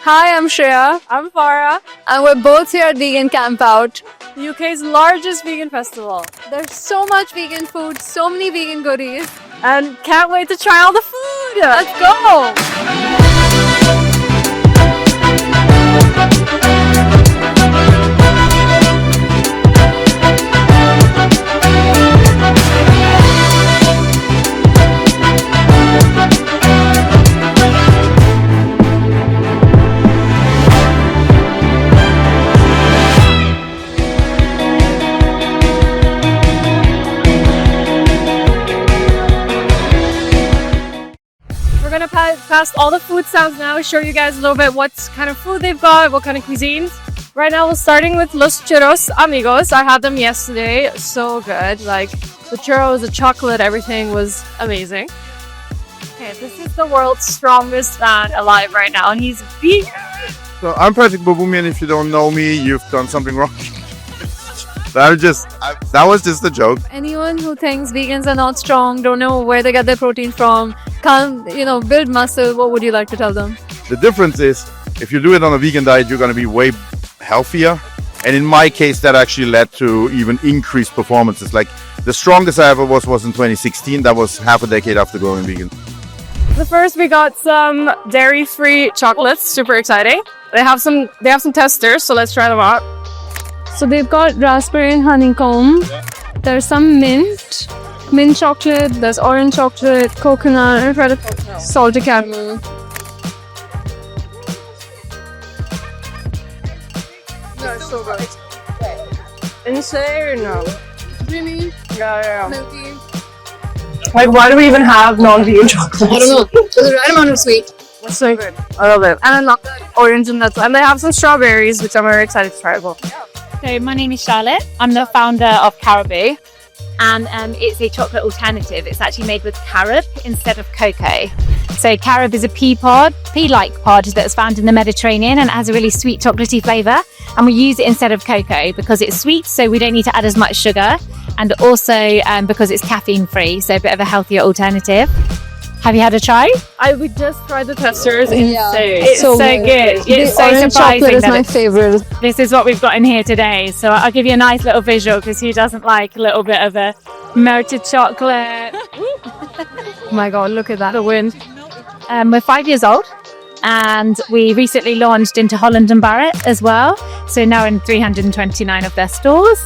Hi, I'm Shreya. I'm Farah. And we're both here at Vegan Camp Out. UK's largest vegan festival. There's so much vegan food, so many vegan goodies. And can't wait to try all the food. Let's go! We're gonna pass all the food sounds now, show you guys a little bit what kind of food they've got, what kind of cuisines. Right now we're starting with los churros amigos. I had them yesterday, so good. Like the churros, the chocolate, everything was amazing. Okay, this is the world's strongest man alive right now, and he's vegan. So I'm Patrick Bobumian. If you don't know me, you've done something wrong. That was just a joke. Anyone who thinks vegans are not strong, don't know where they get their protein from, can't, build muscle, what would you like to tell them? The difference is, if you do it on a vegan diet, you're going to be way healthier. And in my case, that actually led to even increased performances. Like the strongest I ever was in 2016. That was half a decade after going vegan. So first we got some dairy-free chocolates, super exciting. They have some testers, so let's try them out. So they've got raspberry and honeycomb. There's some mint chocolate, there's orange chocolate, coconut, and I've tried salted caramel. They're so good. Insane. Really? Yeah. Milky. Like, why do we even have non-vegan chocolate? I don't know. It's the right amount of sweet. It's so good. I love it. And I love the orange and nuts. And they have some strawberries, which I'm very excited to try as well. So my name is Charlotte. I'm the founder of carob-based, and it's a chocolate alternative. It's actually made with carob instead of cocoa. So carob is a pea-like pod that's found in the Mediterranean, and it has a really sweet chocolatey flavour. And we use it instead of cocoa because it's sweet, so we don't need to add as much sugar, and also because it's caffeine-free, so a bit of a healthier alternative. Have you had a try? We just tried the testers. Yeah. It's so good. It's so orange surprising. chocolate is my favorite. This is what we've got in here today. So I'll give you a nice little visual because who doesn't like a little bit of a melted chocolate? Oh my god, look at that. The wind. We're 5 years old, and we recently launched into Holland and Barrett as well. So now in 329 of their stores.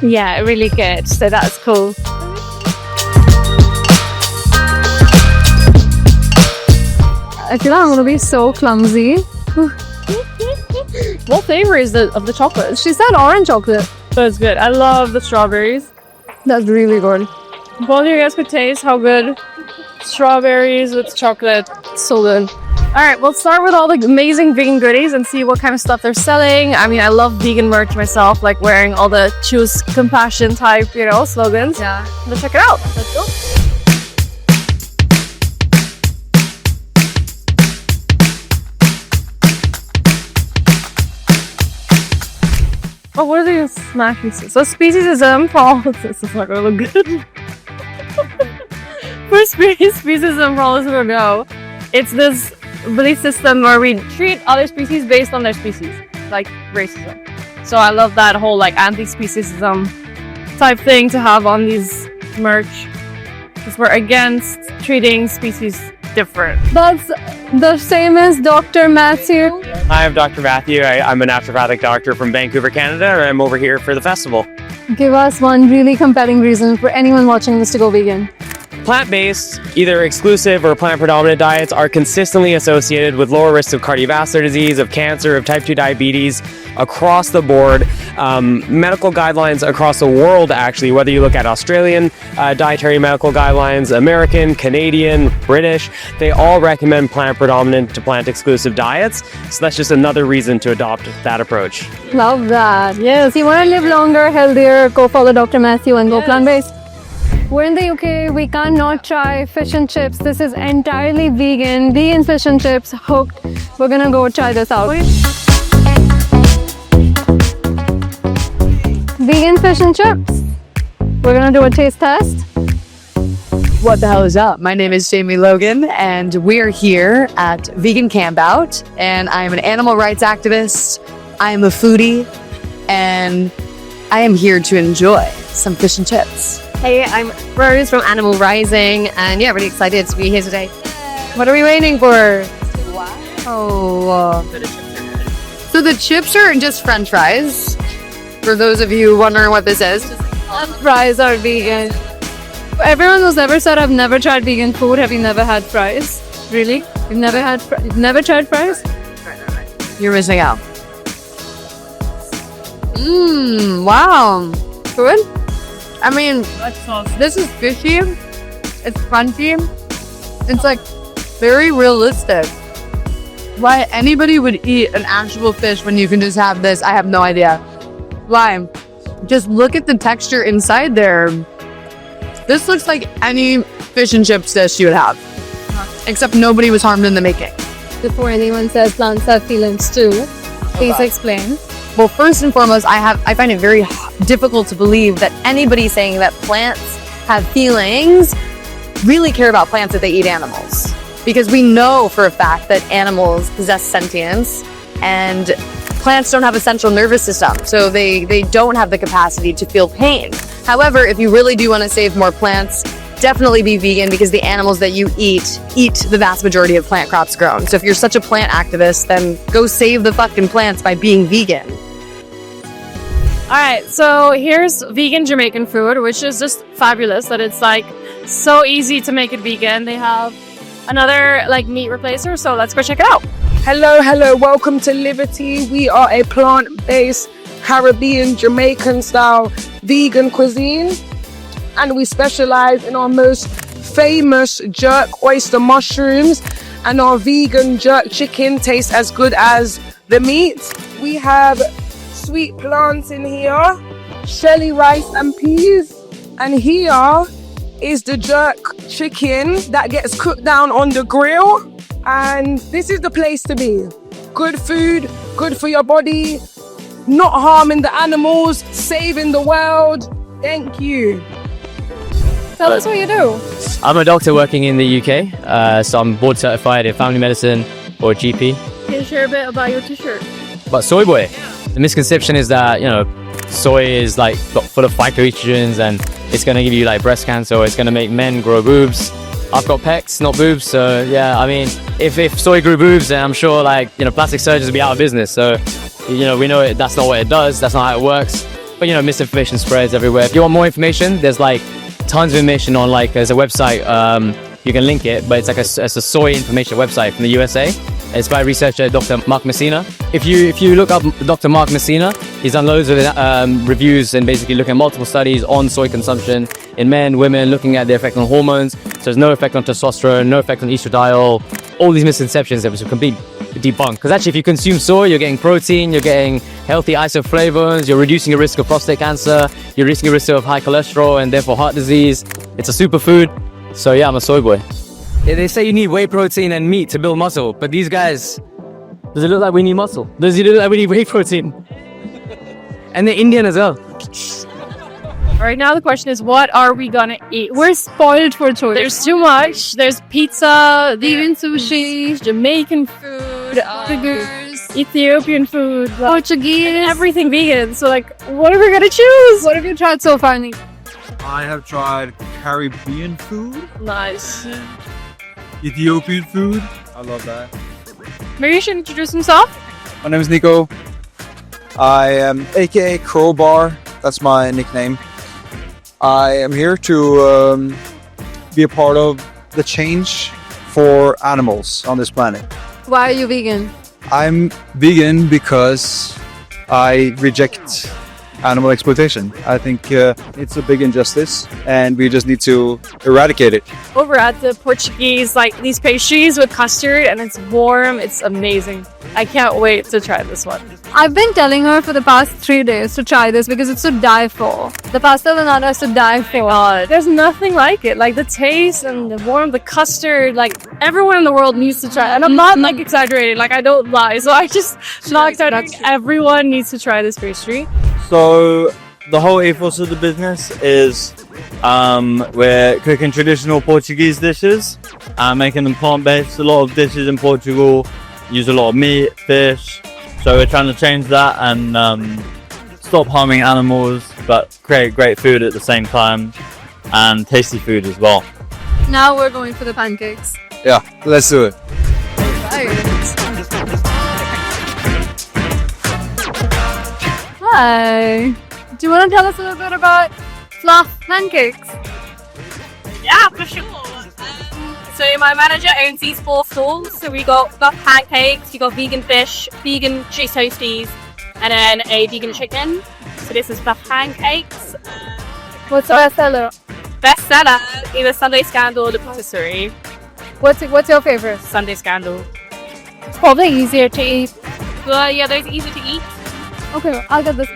Yeah, really good. So that's cool. I feel like I'm gonna be so clumsy. What flavor is of the chocolate? She said orange chocolate. So it's good. I love the strawberries. That's really good. Both of you guys could taste how good strawberries with chocolate. So good. All right, we'll start with all the amazing vegan goodies and see what kind of stuff they're selling. I mean, I love vegan merch myself, like wearing all the choose compassion type, slogans. Yeah. Let's check it out. Let's go. Oh, what are these snack pieces? So speciesism, this is not gonna look good. For speciesism, for all listeners who know, it's this belief system where we treat other species based on their species, like racism. So I love that whole anti-speciesism type thing to have on these merch, because we're against treating species different. That's the same as Dr. Matthew. Hi, I'm Dr. Matthew. I'm a naturopathic doctor from Vancouver, Canada, and I'm over here for the festival. Give us one really compelling reason for anyone watching this to go vegan. Plant-based, either exclusive or plant-predominant diets are consistently associated with lower risks of cardiovascular disease, of cancer, of type 2 diabetes across the board. Medical guidelines across the world, actually, whether you look at Australian dietary medical guidelines, American, Canadian, British, they all recommend plant-predominant to plant-exclusive diets. So that's just another reason to adopt that approach. Love that. Yes. If you want to live longer, healthier, go follow Dr. Matthew and go plant-based. We're in the UK, we can't not try fish and chips. This is entirely vegan fish and chips, hooked. We're gonna go try this out. Vegan fish and chips. We're gonna do a taste test. What the hell is up? My name is Jamie Logan, and we're here at Vegan Campout, and I am an animal rights activist. I am a foodie, and I am here to enjoy some fish and chips. Hey, I'm Rose from Animal Rising, and yeah, really excited to be here today. What are we waiting for? Oh, so the chips are just French fries. For those of you wondering what this is, Fries are vegan. Everyone who's ever said I've never tried vegan food, have you never had fries? Really? You've never tried fries? you're missing out. Wow. Good? I mean, this is fishy. It's crunchy. It's like very realistic. Why anybody would eat an actual fish when you can just have this, I have no idea. Why? Just look at the texture inside there. This looks like any fish and chips dish you would have. Except nobody was harmed in the making. Before anyone says plants have feelings too, please explain. Well, first and foremost, I find it very difficult to believe that anybody saying that plants have feelings really care about plants if they eat animals. Because we know for a fact that animals possess sentience and plants don't have a central nervous system, so they don't have the capacity to feel pain. However, if you really do want to save more plants, definitely be vegan, because the animals that you eat the vast majority of plant crops grown. So if you're such a plant activist, then go save the fucking plants by being vegan. All right, so here's vegan Jamaican food, which is just fabulous that it's like so easy to make it vegan. They have another like meat replacer, so let's go check it out. Hello, welcome to Livity. We are a plant-based Caribbean Jamaican style vegan cuisine, and we specialize in our most famous jerk oyster mushrooms, and our vegan jerk chicken tastes as good as the meat. We have sweet plants in here, shelly rice and peas, and here is the jerk chicken that gets cooked down on the grill. And this is the place to be. Good food, good for your body, not harming the animals, saving the world. Thank you. Tell us what you do. I'm a doctor working in the UK, so I'm board certified in family medicine or GP. Can you share a bit about your t-shirt? But soy boy, the misconception is that, soy is like full of phytoestrogens and it's going to give you like breast cancer, or it's going to make men grow boobs. I've got pecs, not boobs, so yeah, I mean, if soy grew boobs, then I'm sure plastic surgeons would be out of business. So, we know that's not what it does, that's not how it works. But misinformation spreads everywhere. If you want more information, there's like tons of information on there's a website, you can link it, but it's like it's a soy information website from the USA. It's by researcher Dr. Mark Messina. If you look up Dr. Mark Messina, he's done loads of reviews and basically looking at multiple studies on soy consumption in men, women, looking at the effect on hormones. So there's no effect on testosterone, no effect on estradiol, all these misconceptions that was complete debunked. Because actually, if you consume soy, you're getting protein, you're getting healthy isoflavones, you're reducing your risk of prostate cancer, you're reducing your risk of high cholesterol and therefore heart disease. It's a superfood. So yeah, I'm a soy boy. Yeah, they say you need whey protein and meat to build muscle, but these guys, does it look like we need muscle? Does it look like we need whey protein? And they're Indian as well. Right now the question is, what are we gonna eat? We're spoiled for choice. There's too much. There's pizza, vegan sushi, Jamaican food, Ethiopian food, Portuguese, everything vegan. So what are we gonna choose? What have you tried so far, Nick? I have tried Caribbean food, Nice. Ethiopian food. I love that. Maybe you should introduce himself. My name is Nico. I am aka Crowbar. That's my nickname. I am here to be a part of the change for animals on this planet. Why are you vegan? I'm vegan because I reject animal exploitation. I think it's a big injustice and we just need to eradicate it. Over at the Portuguese, these pastries with custard, and it's warm. It's amazing. I can't wait to try this one. I've been telling her for the past 3 days to try this because it's to die for. The pasta lanada is to die for. God, there's nothing like it. The taste and the warmth, the custard, everyone in the world needs to try it. And I'm not exaggerating, I don't lie. So I just not exaggerating. Everyone needs to try this pastry. So the whole ethos of the business is we're cooking traditional Portuguese dishes, making them plant-based. A lot of dishes in Portugal use a lot of meat, fish, so we're trying to change that and stop harming animals, but create great food at the same time and tasty food as well. Now we're going for the pancakes. Yeah, let's do it. Hi. Do you want to tell us a little bit about fluff pancakes? Yeah, for sure. So my manager owns these 4 stalls. So we got pancakes, you got vegan fish, vegan cheese toasties, and then a vegan chicken. So this is fluff pancakes. What's our bestseller? Bestseller, either Sunday Scandal or the Patisserie. What's your favorite? Sunday Scandal. It's probably easier to eat. But yeah, those are easy to eat. Okay, I'll get this.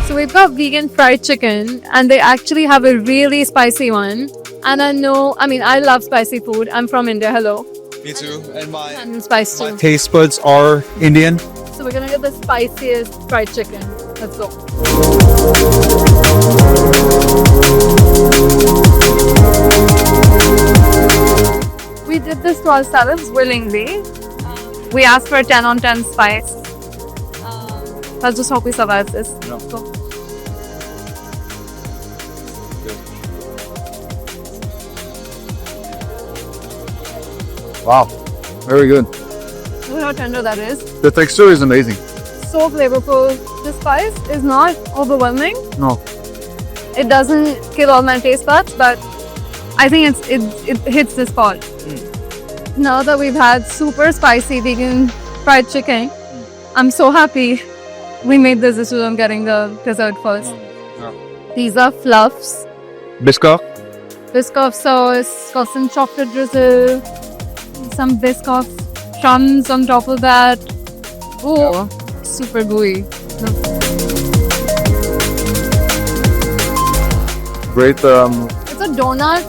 So we've got vegan fried chicken, and they actually have a really spicy one. And I love spicy food. I'm from India. Hello. Me too. And my Spice too. taste buds are Indian. So we're gonna get the spiciest fried chicken. Let's go. We did this to ourselves willingly. We asked for a 10 on 10 spice. Let's just hope we survive this. No. Go. Wow, very good. Look how tender that is. The texture is amazing. So flavorful. The spice is not overwhelming. No. It doesn't kill all my taste buds, but I think it hits the spot. Now that we've had super spicy vegan fried chicken, I'm so happy we made this decision of getting the dessert first. These are fluffs. Biscoff. Biscoff sauce, got some chocolate drizzle, some Biscoff crumbs on top of that. Oh, super gooey. Great. It's a donut.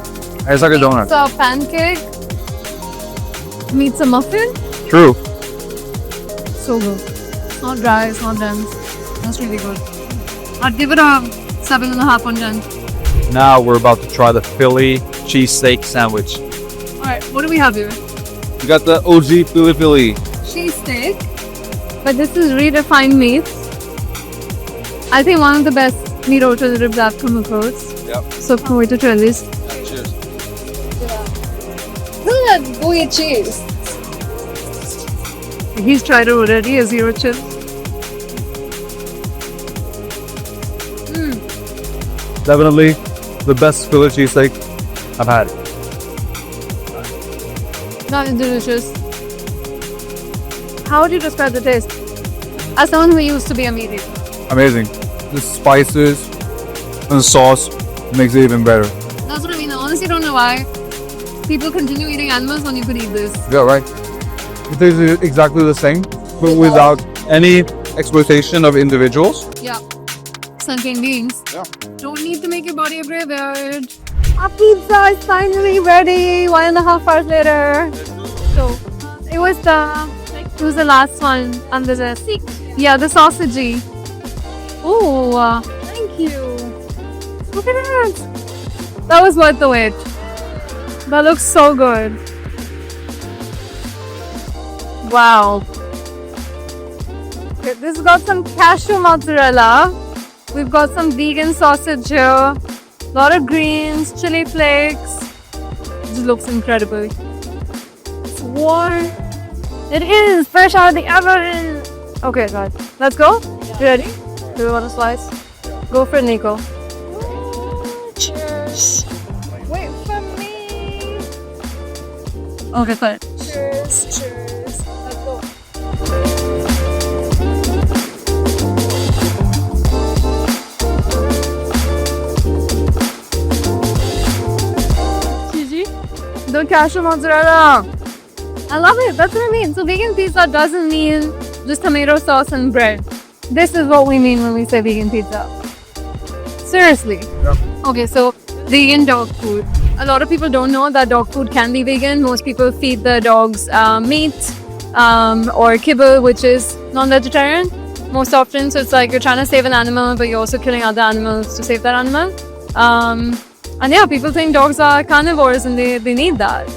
It's like a donut. It's a pancake. Meets a muffin. True. So good. It's not dry, it's not dense. That's really good. I'd give it a 7.5 on 10. Now we're about to try the Philly cheesesteak sandwich. Alright, what do we have here? We got the OG Philly. Cheese steak. But this is redefined meat. I think one of the best meat alternatives I've come across. Yep. So can't wait to try this. Cheers. Look at that gooey cheese. He's tried it already, a zero chip. Definitely the best Philly cheesesteak I've had. That is delicious. How would you describe the taste? As someone who used to be a meat eater. Amazing. The spices and the sauce makes it even better. That's what I mean. I honestly don't know why people continue eating animals when you could eat this. Yeah, right. It tastes exactly the same, but without any exploitation of individuals. Yeah. Sentient beings. Yeah. Don't need to make your body a graveyard. Our pizza is finally ready. 1.5 hours later. So it was the last one on the list. Yeah, the sausagey. Oh, thank you. Look at that. That was worth the wait. That looks so good. Wow. Okay, this has got some cashew mozzarella. We've got some vegan sausage here. A lot of greens, chili flakes. This looks incredible. It's warm. It is fresh out of the oven. Okay, God. Let's go. You ready? Do you want a slice? Go for it, Nico. Cheers. Wait for me. Okay, fine. Cheers. Cheers. Let's go. The cashew mozzarella. I love it. That's what I mean. So vegan pizza doesn't mean just tomato sauce and bread. This is what we mean when we say vegan pizza. Seriously. Yeah. Okay, so vegan dog food. A lot of people don't know that dog food can be vegan. Most people feed their dogs meat or kibble, which is non-vegetarian. most often. So it's like you're trying to save an animal, but you're also killing other animals to save that animal. And yeah, people think dogs are carnivores and they need that.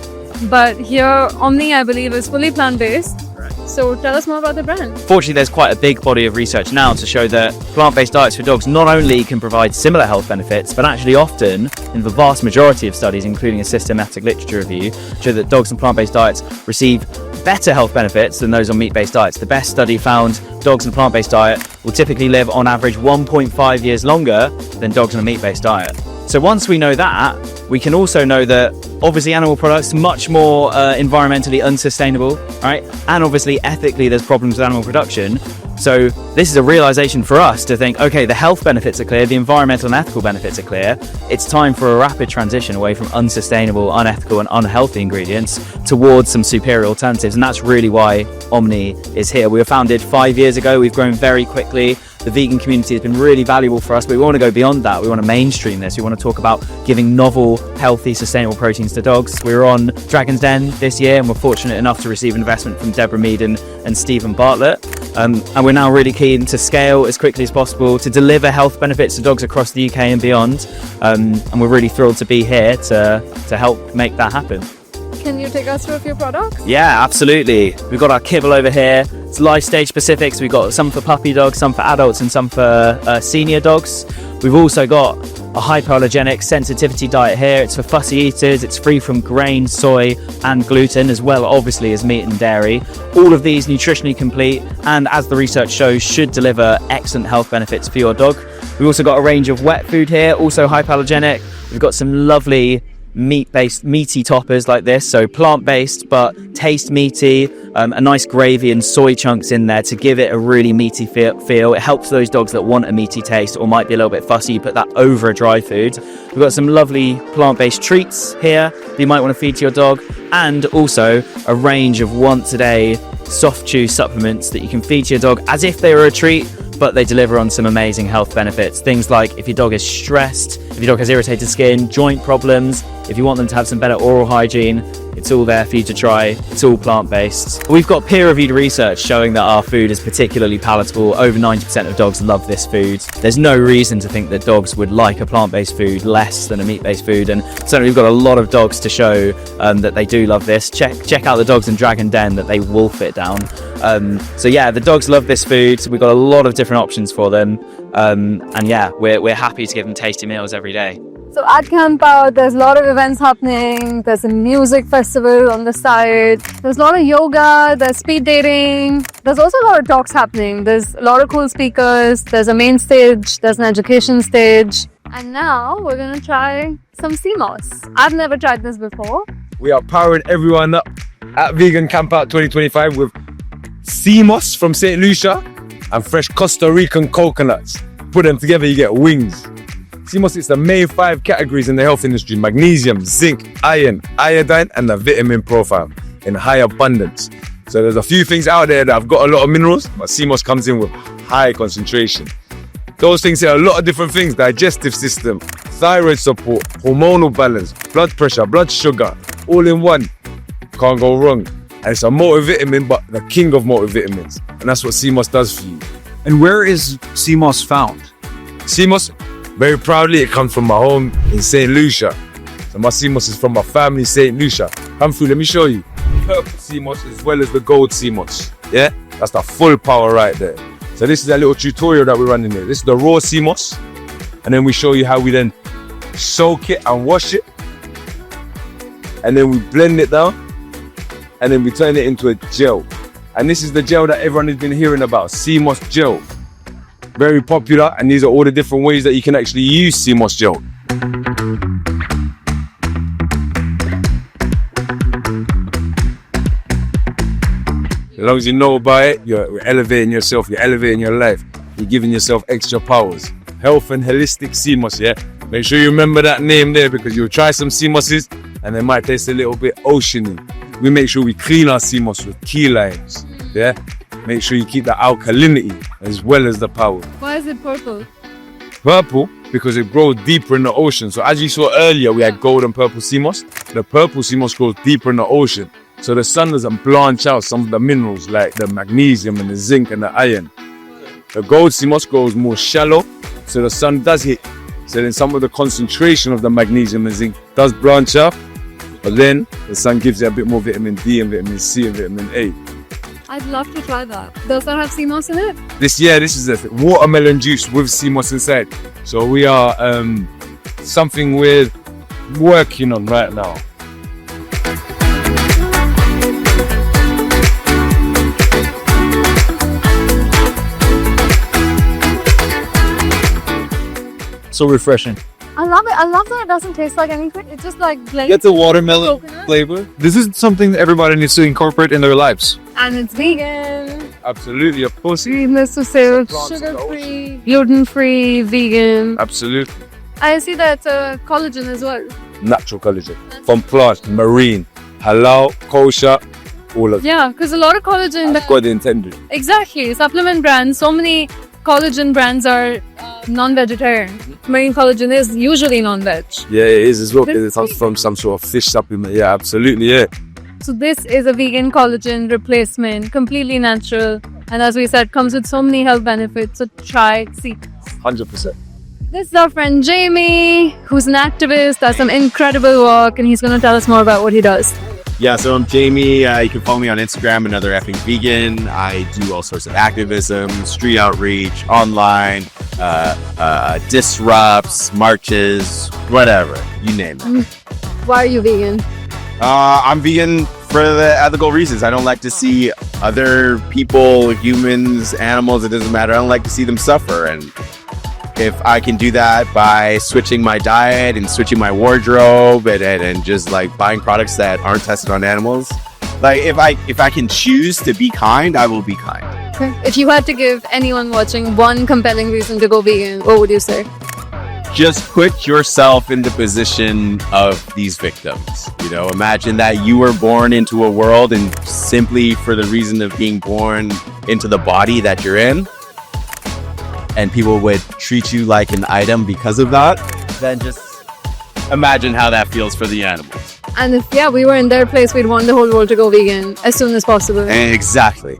But here, Omni, I believe, is fully plant-based. So tell us more about the brand. Fortunately, there's quite a big body of research now to show that plant-based diets for dogs not only can provide similar health benefits, but actually often, in the vast majority of studies, including a systematic literature review, show that dogs on plant-based diets receive better health benefits than those on meat-based diets. The best study found dogs on a plant-based diet will typically live on average 1.5 years longer than dogs on a meat-based diet. So once we know that, we can also know that obviously animal products are much more environmentally unsustainable, right? And obviously ethically there's problems with animal production. So this is a realization for us to think, okay, the health benefits are clear, the environmental and ethical benefits are clear. It's time for a rapid transition away from unsustainable, unethical and unhealthy ingredients towards some superior alternatives. And that's really why Omni is here. We were founded 5 years ago. We've grown very quickly. The vegan community has been really valuable for us, but we want to go beyond that. We want to mainstream this. We want to talk about giving novel, healthy, sustainable proteins to dogs. We were on Dragon's Den this year and we're fortunate enough to receive investment from Deborah Mead and Stephen Bartlett. And we're now really keen to scale as quickly as possible to deliver health benefits to dogs across the UK and beyond. And we're really thrilled to be here to help make that happen. Can you take us through a few products? Yeah, absolutely. We've got our kibble over here. It's life stage specifics. We've got some for puppy dogs, some for adults and some for senior dogs. We've also got a hypoallergenic sensitivity diet here. It's for fussy eaters. It's free from grain, soy and gluten, as well obviously as meat and dairy. All of these nutritionally complete and, as the research shows, should deliver excellent health benefits for your dog. We've also got a range of wet food here, also hypoallergenic. We've got some lovely meaty toppers like this, so plant-based but taste meaty, a nice gravy and soy chunks in there to give it a really meaty feel. It helps those dogs that want a meaty taste or might be a little bit fussy. You put that over a dry food. We've got some lovely plant-based treats here that you might want to feed to your dog, and also a range of once a day soft chew supplements that you can feed to your dog as if they were a treat, but they deliver on some amazing health benefits. Things like if your dog is stressed, if your dog has irritated skin, joint problems, if you want them to have some better oral hygiene, it's all there for you to try. It's all plant-based. We've got peer-reviewed research showing that our food is particularly palatable. Over 90% of dogs love this food. There's no reason to think that dogs would like a plant-based food less than a meat-based food, and certainly we've got a lot of dogs to show that they do love this. Check out the dogs in Dragon Den, that they wolf it down. So yeah, the dogs love this food. We've got a lot of different options for them, and yeah, we're happy to give them tasty meals every day. So at Camp Out, there's a lot of events happening. There's a music festival on the side. There's a lot of yoga. There's speed dating. There's also a lot of talks happening. There's a lot of cool speakers. There's a main stage. There's an education stage. And now we're going to try some sea moss. I've never tried this before. We are powering everyone up at Vegan Camp Out 2025 with sea moss from St. Lucia and fresh Costa Rican coconuts. Put them together, you get wings. Sea moss is the main 5 categories in the health industry: magnesium, zinc, iron, iodine, and the vitamin profile in high abundance. So there's a few things out there that have got a lot of minerals, but sea moss comes in with high concentration. Those things say a lot of different things: digestive system, thyroid support, hormonal balance, blood pressure, blood sugar, all in one. Can't go wrong. And it's a multivitamin, but the king of multivitamins. And that's what sea moss does for you. And where is sea moss found? Sea moss, very proudly, it comes from my home in St. Lucia. So my sea moss is from my family, St. Lucia. Come through, let me show you. Purple sea moss as well as the gold sea moss. Yeah, that's the full power right there. So this is a little tutorial that we're running here. This is the raw sea moss. And then we show you how we then soak it and wash it. And then we blend it down. And then we turn it into a gel. And this is the gel that everyone has been hearing about, sea moss gel. Very popular, and these are all the different ways that you can actually use sea moss gel. As long as you know about it, you're elevating yourself, you're elevating your life, you're giving yourself extra powers. Health and holistic sea moss, yeah? Make sure you remember that name there, because you'll try some sea mosses and they might taste a little bit oceany. We make sure we clean our sea moss with key limes, yeah? Make sure you keep the alkalinity as well as the power. Why is it purple? Purple, because it grows deeper in the ocean. So as you saw earlier, we had gold and purple sea moss. The purple sea moss grows deeper in the ocean. So the sun doesn't blanch out some of the minerals like the magnesium and the zinc and the iron. The gold sea moss grows more shallow, so the sun does hit. So then some of the concentration of the magnesium and zinc does branch up, but then the sun gives it a bit more vitamin D and vitamin C and vitamin A. I'd love to try that. Does that have sea moss in it? This is a watermelon juice with sea moss inside. So we are something we're working on right now. So refreshing. I love it. I love that it doesn't taste like anything. It's just like blends. Get the watermelon coconut. flavor. This is something that everybody needs to incorporate in their lives. And it's vegan. Absolutely, of course. Sweetness to salt, sugar-free, gluten-free, vegan. Absolutely. I see that collagen as well. Natural collagen from plants, marine, halal, kosher, all of it. Yeah, because a lot of collagen. That's what they intended. Exactly. Supplement brands. So many collagen brands are non-vegetarian. Marine collagen is usually non-veg. Yeah, it is as well. It comes from some sort of fish supplement. Yeah, absolutely. Yeah. So this is a vegan collagen replacement, completely natural. And as we said, comes with so many health benefits. So try, see. 100%. This is our friend Jamie, who's an activist, does some incredible work, and he's going to tell us more about what he does. Yeah, so I'm Jamie. You can follow me on Instagram, Another Effing Vegan. I do all sorts of activism, street outreach, online, disrupts, marches, whatever, you name it. Why are you vegan? I'm vegan for the ethical reasons. I don't like to see other people, humans, animals, it doesn't matter. I don't like to see them suffer. And if I can do that by switching my diet and switching my wardrobe and just like buying products that aren't tested on animals, like if I can choose to be kind, I will be kind. Okay. If you had to give anyone watching one compelling reason to go vegan, what would you say? Just put yourself in the position of these victims. You know, imagine that you were born into a world and simply for the reason of being born into the body that you're in, and people would treat you like an item because of that, then just imagine how that feels for the animals. And if, we were in their place, we'd want the whole world to go vegan as soon as possible. Exactly.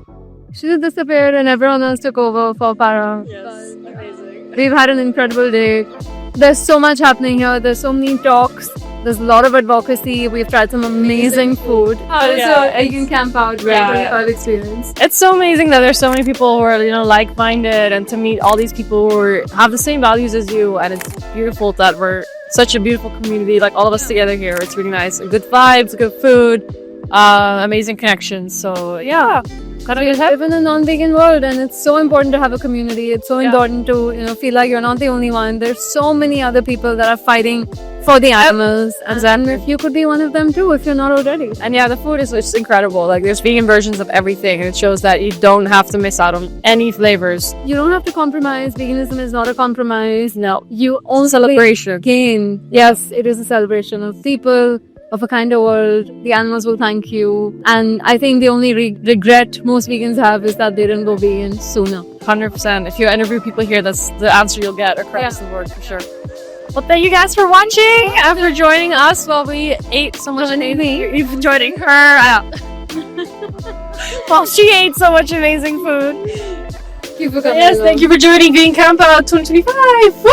She just disappeared and everyone else took over for Farah. Yes, amazing. We've had an incredible day. There's so much happening here. There's so many talks. There's a lot of advocacy. We've tried some amazing food. How does your vegan camp out? Great experience. It's so amazing that there's so many people who are, like-minded, and to meet all these people who have the same values as you. And it's beautiful that we're such a beautiful community, like all of us together here. It's really nice. Good vibes, good food, amazing connections. So yeah. We live in a non-vegan world, and it's so important to have a community. It's so important to feel like you're not the only one. There's so many other people that are fighting for the animals, and if you could be one of them too, if you're not already. And the food is just incredible. Like there's vegan versions of everything, and it shows that you don't have to miss out on any flavors. You don't have to compromise. Veganism is not a compromise. No, you only celebration. Gain. Yes, it is a celebration of people, of a kinder world. The animals will thank you. And I think the only regret most vegans have is that they didn't go vegan sooner. 100%. If you interview people here, that's the answer you'll get across the board for sure. Well, thank you guys for watching and for joining us while we ate so much. Even joining her while she ate so much amazing food. Thank you for coming. Yes, thank you for joining Green Camp Out 2025. Woo!